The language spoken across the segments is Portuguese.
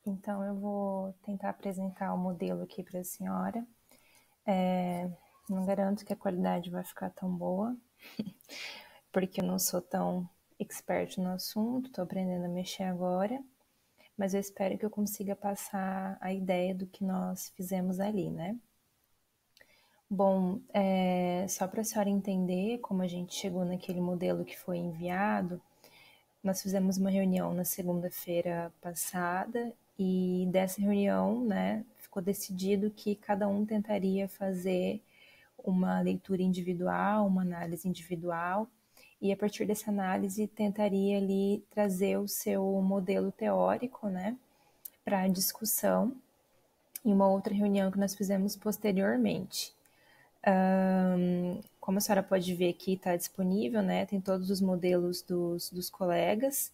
Então, eu vou tentar apresentar o modelo aqui para a senhora. Não garanto que a qualidade vai ficar tão boa, porque eu não sou tão expert no assunto, estou aprendendo a mexer agora, mas eu espero que eu consiga passar a ideia do que nós fizemos ali, né? Bom, só para a senhora entender como a gente chegou naquele modelo que foi enviado, nós fizemos uma reunião na segunda-feira passada e dessa reunião, né, ficou decidido que cada um tentaria fazer uma leitura individual, uma análise individual, e a partir dessa análise tentaria ali trazer o seu modelo teórico, né, para discussão em uma outra reunião que nós fizemos posteriormente. Como a senhora pode ver aqui, está disponível, né? Tem todos os modelos dos colegas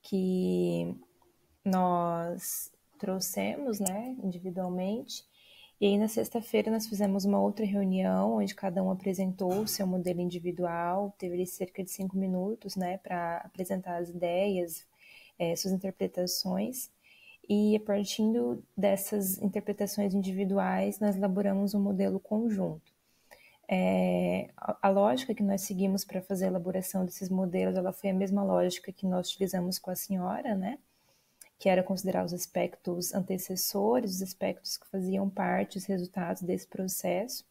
que nós trouxemos, né, individualmente. E aí, na sexta-feira, nós fizemos uma outra reunião, onde cada um apresentou o seu modelo individual. Teve ali cerca de 5 minutos, né, para apresentar as ideias, suas interpretações. E a partir dessas interpretações individuais, nós elaboramos um modelo conjunto. A lógica que nós seguimos para fazer a elaboração desses modelos, ela foi a mesma lógica que nós utilizamos com a senhora, né? Que era considerar os aspectos antecessores, os aspectos que faziam parte, os resultados desse processo.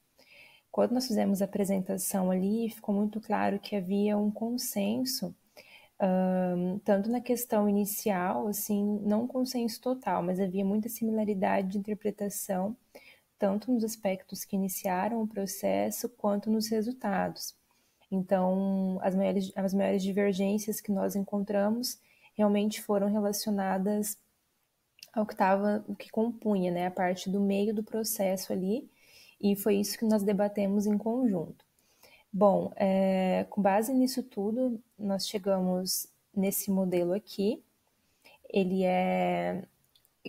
Quando nós fizemos a apresentação ali, ficou muito claro que havia um consenso, tanto na questão inicial, assim, não um consenso total, mas havia muita similaridade de interpretação, tanto nos aspectos que iniciaram o processo, quanto nos resultados. Então, as maiores divergências que nós encontramos realmente foram relacionadas ao que o que compunha, né, a parte do meio do processo ali, e foi isso que nós debatemos em conjunto. Bom, com base nisso tudo, nós chegamos nesse modelo aqui,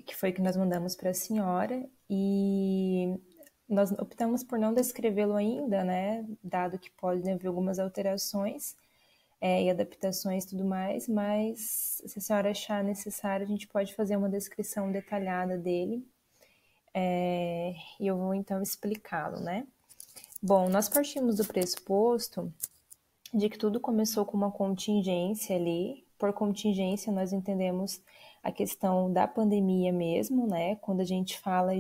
que foi que nós mandamos para a senhora, e nós optamos por não descrevê-lo ainda, né, dado que podem haver algumas alterações e adaptações e tudo mais, mas se a senhora achar necessário, a gente pode fazer uma descrição detalhada dele, e eu vou então explicá-lo, né? Bom, nós partimos do pressuposto de que tudo começou com uma contingência ali. Por contingência, nós entendemos a questão da pandemia mesmo, né? Quando a gente fala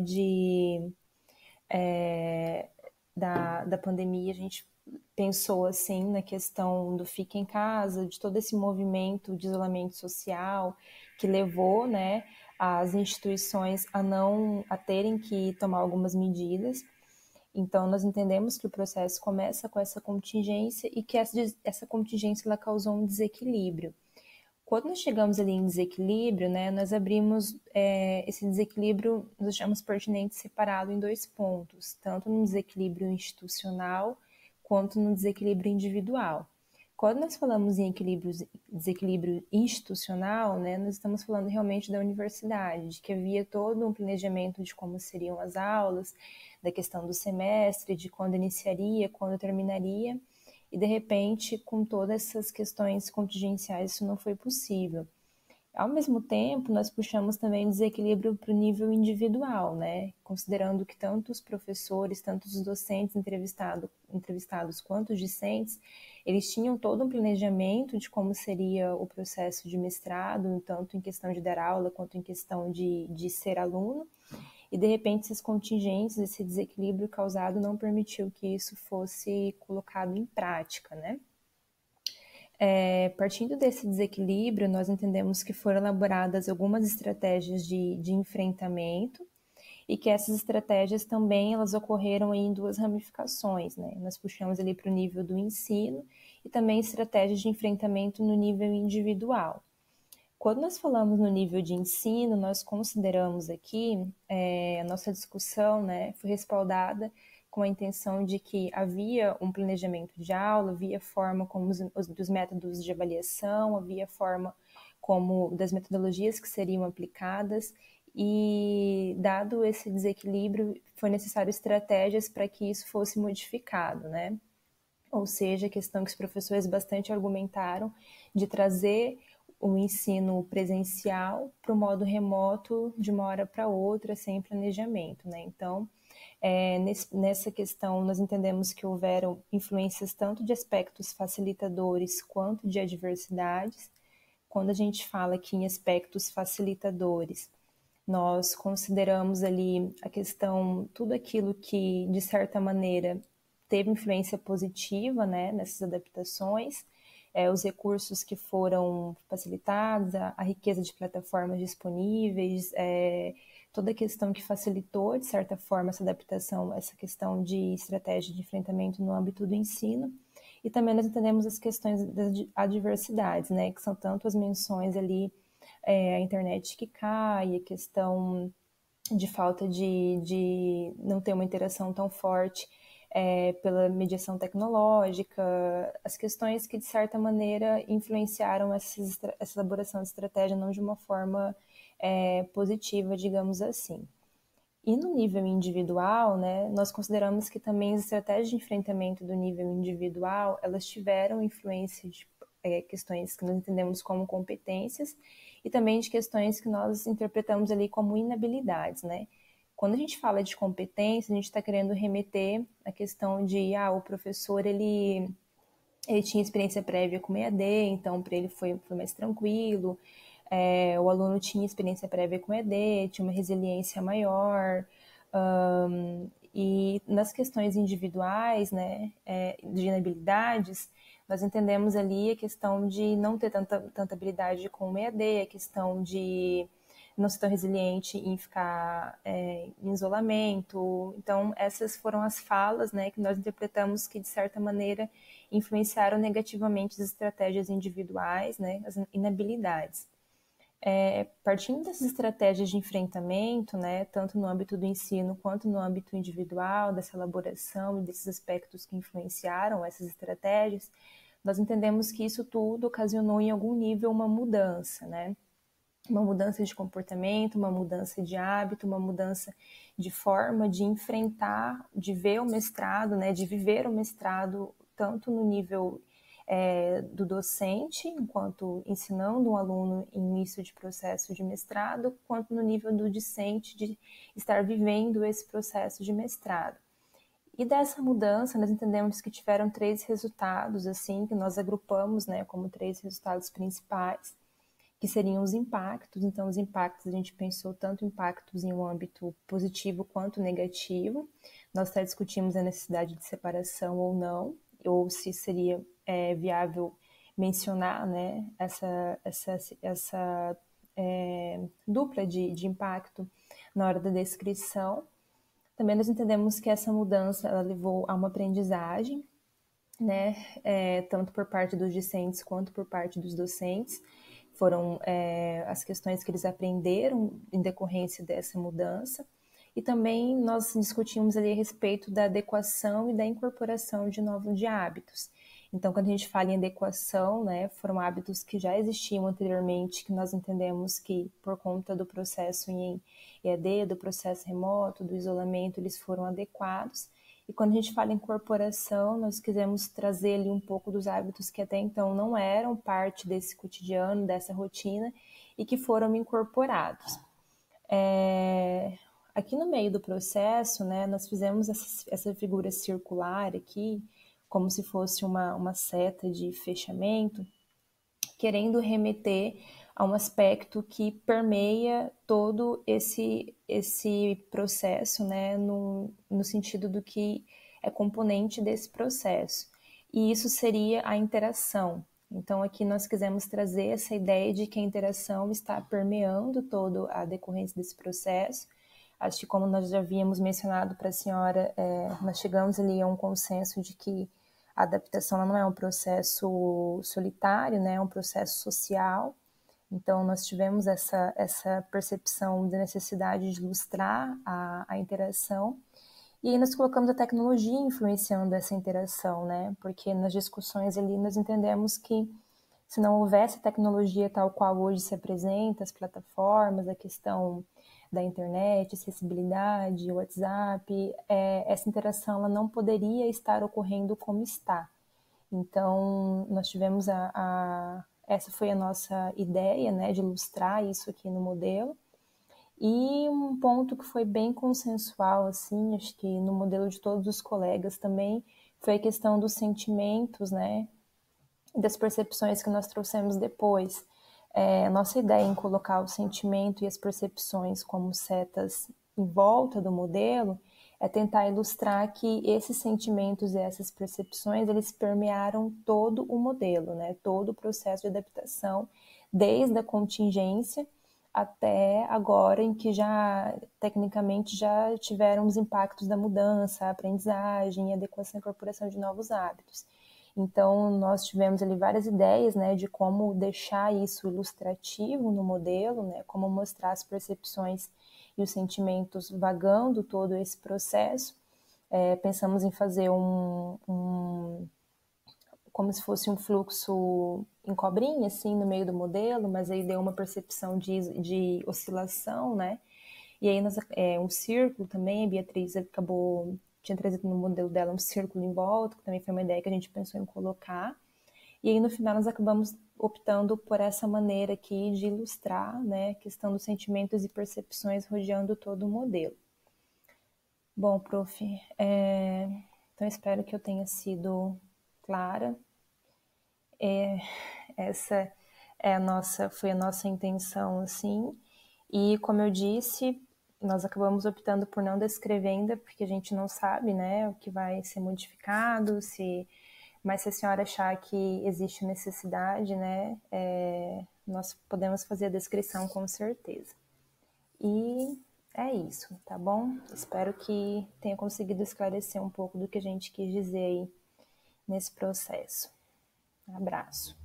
da pandemia, a gente pensou assim na questão do fica em casa, de todo esse movimento de isolamento social que levou, né, as instituições a terem que tomar algumas medidas. Então, nós entendemos que o processo começa com essa contingência e que essa contingência ela causou um desequilíbrio. Quando nós chegamos ali em desequilíbrio, né, nós abrimos esse desequilíbrio, nós achamos pertinente separá-lo em 2 pontos, tanto no desequilíbrio institucional quanto no desequilíbrio individual. Quando nós falamos em desequilíbrio institucional, né, nós estamos falando realmente da universidade, de que havia todo um planejamento de como seriam as aulas, da questão do semestre, de quando iniciaria, quando terminaria, e de repente, com todas essas questões contingenciais, isso não foi possível. Ao mesmo tempo, nós puxamos também desequilíbrio para o nível individual, né? Considerando que tanto os professores, tanto os docentes entrevistados quanto os discentes, eles tinham todo um planejamento de como seria o processo de mestrado, tanto em questão de dar aula quanto em questão de ser aluno, e de repente esses contingentes, esse desequilíbrio causado não permitiu que isso fosse colocado em prática, né? Partindo desse desequilíbrio, nós entendemos que foram elaboradas algumas estratégias de enfrentamento e que essas estratégias também elas ocorreram em 2 ramificações, né? Nós puxamos ali para o nível do ensino e também estratégias de enfrentamento no nível individual. Quando nós falamos no nível de ensino, nós consideramos aqui, a nossa discussão, né, foi respaldada com a intenção de que havia um planejamento de aula, havia forma como dos métodos de avaliação, havia forma como das metodologias que seriam aplicadas e, dado esse desequilíbrio, foi necessário estratégias para que isso fosse modificado, né? Ou seja, a questão que os professores bastante argumentaram de trazer o ensino presencial para o modo remoto de uma hora para outra, sem planejamento, né? Então, nessa questão, nós entendemos que houveram influências tanto de aspectos facilitadores quanto de adversidades. Quando a gente fala aqui em aspectos facilitadores, nós consideramos ali a questão, tudo aquilo que, de certa maneira, teve influência positiva, né, nessas adaptações, os recursos que foram facilitados, a riqueza de plataformas disponíveis, toda a questão que facilitou, de certa forma, essa adaptação, essa questão de estratégia de enfrentamento no âmbito do ensino. E também nós entendemos as questões das adversidades, né, que são tanto as menções ali, a internet que cai, a questão de falta de não ter uma interação tão forte pela mediação tecnológica, as questões que, de certa maneira, influenciaram essa elaboração de estratégia não de uma forma positiva, digamos assim. E no nível individual, né, nós consideramos que também as estratégias de enfrentamento do nível individual, elas tiveram influência de questões que nós entendemos como competências e também de questões que nós interpretamos ali como inabilidades, né? Quando a gente fala de competência, a gente está querendo remeter a questão de, o professor, ele tinha experiência prévia com EAD, então para ele foi mais tranquilo, o aluno tinha experiência prévia com EAD, tinha uma resiliência maior, e nas questões individuais, né, de inabilidades, nós entendemos ali a questão de não ter tanta habilidade com o EAD, a questão de não ser tão resiliente em ficar em isolamento. Então, essas foram as falas, né, que nós interpretamos que, de certa maneira, influenciaram negativamente as estratégias individuais, né, as inabilidades. Partindo dessas estratégias de enfrentamento, né, tanto no âmbito do ensino quanto no âmbito individual, dessa elaboração e desses aspectos que influenciaram essas estratégias, nós entendemos que isso tudo ocasionou em algum nível uma mudança, né? Uma mudança de comportamento, uma mudança de hábito, uma mudança de forma de enfrentar, de ver o mestrado, né, de viver o mestrado tanto no nível do docente, enquanto ensinando um aluno em início de processo de mestrado, quanto no nível do discente de estar vivendo esse processo de mestrado. E dessa mudança, nós entendemos que tiveram 3 resultados, assim, que nós agrupamos, né, como 3 resultados principais, que seriam os impactos. Então, os impactos, a gente pensou tanto impactos em um âmbito positivo quanto negativo. Nós até discutimos a necessidade de separação ou não, ou se seria viável mencionar, né, essa dupla de impacto na hora da descrição. Também nós entendemos que essa mudança ela levou a uma aprendizagem, né, tanto por parte dos discentes quanto por parte dos docentes. Foram as questões que eles aprenderam em decorrência dessa mudança. E também nós discutimos ali a respeito da adequação e da incorporação de novos hábitos. Então, quando a gente fala em adequação, né, foram hábitos que já existiam anteriormente, que nós entendemos que, por conta do processo em EAD, do processo remoto, do isolamento, eles foram adequados. E quando a gente fala em incorporação, nós quisemos trazer ali um pouco dos hábitos que até então não eram parte desse cotidiano, dessa rotina, e que foram incorporados. Aqui no meio do processo, né, nós fizemos essa figura circular aqui, como se fosse uma seta de fechamento, querendo remeter a um aspecto que permeia todo esse processo, né, no sentido do que é componente desse processo. E isso seria a interação. Então, aqui nós quisemos trazer essa ideia de que a interação está permeando toda a decorrência desse processo. Acho que, como nós já havíamos mencionado para a senhora, nós chegamos ali a um consenso de que a adaptação não é um processo solitário, né? É um processo social. Então, nós tivemos essa percepção da necessidade de ilustrar a interação. E aí nós colocamos a tecnologia influenciando essa interação, né? Porque nas discussões ali nós entendemos que se não houvesse tecnologia tal qual hoje se apresenta, as plataformas, a questão da internet, acessibilidade, WhatsApp, essa interação ela não poderia estar ocorrendo como está. Então, nós tivemos Essa foi a nossa ideia, né, de ilustrar isso aqui no modelo. E um ponto que foi bem consensual, assim, acho que no modelo de todos os colegas também, foi a questão dos sentimentos, né, das percepções que nós trouxemos depois. A nossa ideia em colocar o sentimento e as percepções como setas em volta do modelo é tentar ilustrar que esses sentimentos e essas percepções, eles permearam todo o modelo, né? Todo o processo de adaptação, desde a contingência até agora em que já, tecnicamente, já tiveram os impactos da mudança, a aprendizagem, a adequação e incorporação de novos hábitos. Então, nós tivemos ali várias ideias, né, de como deixar isso ilustrativo no modelo, né, como mostrar as percepções e os sentimentos vagando todo esse processo. Pensamos em fazer como se fosse um fluxo em cobrinha, assim, no meio do modelo, mas aí deu uma percepção de oscilação, né? E aí, um círculo também, a Beatriz tinha trazido no modelo dela um círculo em volta, que também foi uma ideia que a gente pensou em colocar. E aí, no final, nós acabamos optando por essa maneira aqui de ilustrar, né, a questão dos sentimentos e percepções rodeando todo o modelo. Bom, prof, então espero que eu tenha sido clara. Essa foi a nossa intenção, assim. E como eu disse, nós acabamos optando por não descrever ainda, porque a gente não sabe, né, o que vai ser modificado, mas se a senhora achar que existe necessidade, né, nós podemos fazer a descrição com certeza. E é isso, tá bom? Espero que tenha conseguido esclarecer um pouco do que a gente quis dizer aí nesse processo. Um abraço.